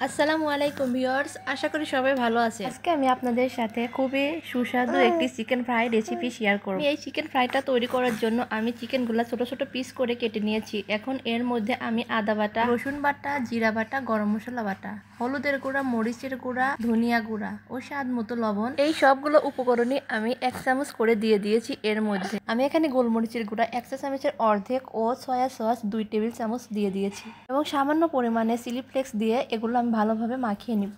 আসসালামু আলাইকুম ভিউয়ার্স, আশা করি সবাই ভালো আছে। আজকে আমি আপনাদের সাথে খুবই সুস্বাদু একটি চিকেন ফ্রাই রেসিপি শেয়ার করব। এই চিকেন ফ্রাইটা তৈরি করার জন্য আমি চিকেনগুলো ছোট ছোট পিস করে কেটে নিয়েছি। এখন এর মধ্যে আমি আদা বাটা, রসুন বাটা, জিরা বাটা, গরম মশলা বাটা, হলুদের গুঁড়া, মরিচের গুঁড়া, ধনিয়া গুঁড়া ও স্বাদ মতো লবণ, এই সবগুলো উপকরণই আমি 1 চামচ করে দিয়ে দিয়েছি। এর মধ্যে আমি এখানে গোলমরিচের গুঁড়া 1 চা চামচের অর্ধেক ও সয়া সস 2 টেবিল চামচ দিয়ে দিয়েছি এবং সামান্য পরিমাণে চিলি ফ্লেক্স দিয়ে এগুলো আমি ভালোভাবে মাখিয়ে নিব।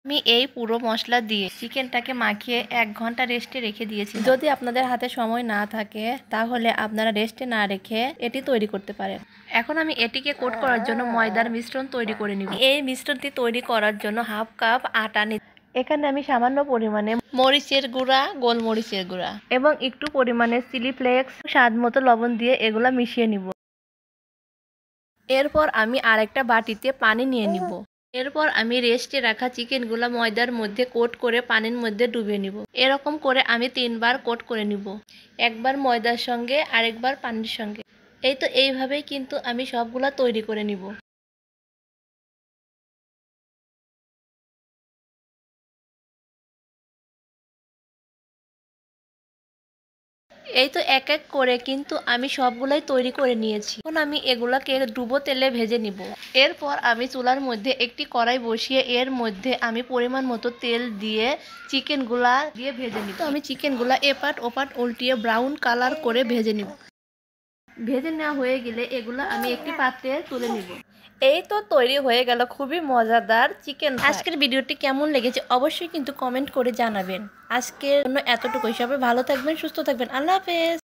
আমি এই পুরো মশলা দিয়ে চিকেনটাকে মাখিয়ে 1 ঘন্টা রেস্টে রেখে দিয়েছি। যদি আপনাদের হাতে সময় না থাকে তাহলে আপনারা রেস্টে না রেখে এটি তৈরি করতে পারেন। এখন আমি এটিকে কোট করার জন্য ময়দার মিশ্রণ তৈরি করে নিব। এই মিশ্রণটি তৈরি করার জন্য হাফ কাপ আটা নিব। এখানে আমি সামান্য পরিমাণে মরিচের গুঁড়া, গোলমরিচের গুঁড়া এবং একটু পরিমাণে চিলি ফ্লেক্স, স্বাদ মতো লবণ দিয়ে এগুলা মিশিয়ে নিব। এরপর আমি আরেকটা বাটিতে পানি নিয়ে নিব। এরপর আমি রেস্টে রাখা চিকেনগুলো ময়দার মধ্যে কোট করে পানির মধ্যে ডুবে নিব। এরকম করে আমি 3 বার কোট করে নিব, একবার ময়দার সঙ্গে আরেকবার পানির সঙ্গে। এইভাবেই কিন্তু আমি সবগুলা তৈরি করে নিব। এক এক করে কিন্তু আমি সবগুলাই তৈরি করে নিয়েছি। এখন আমি এগুলাকে ডুবো তেলে ভেজে নিব। এরপর আমি চুলার মধ্যে একটি কড়াই বসিয়ে এর মধ্যে আমি পরিমাণ মতো তেল দিয়ে চিকেনগুলা দিয়ে ভেজে নিব। তো আমি চিকেনগুলা এপাট ওপাট উল্টিয়ে ব্রাউন কালার করে ভেজে নিব। ভেজে নেওয়া হয়ে গেলে এগুলো আমি একটি পাত্রে তুলে নিব। এই তো তৈরি হয়ে গেল খুবই মজাদার চিকেন ফ্রাই। আজকের ভিডিওটি কেমন লেগেছে অবশ্যই কিন্তু কমেন্ট করে জানাবেন। আজকের জন্য এতটুকুই। সবাই ভালো থাকবেন, সুস্থ থাকবেন। আল্লাহ হাফেজ।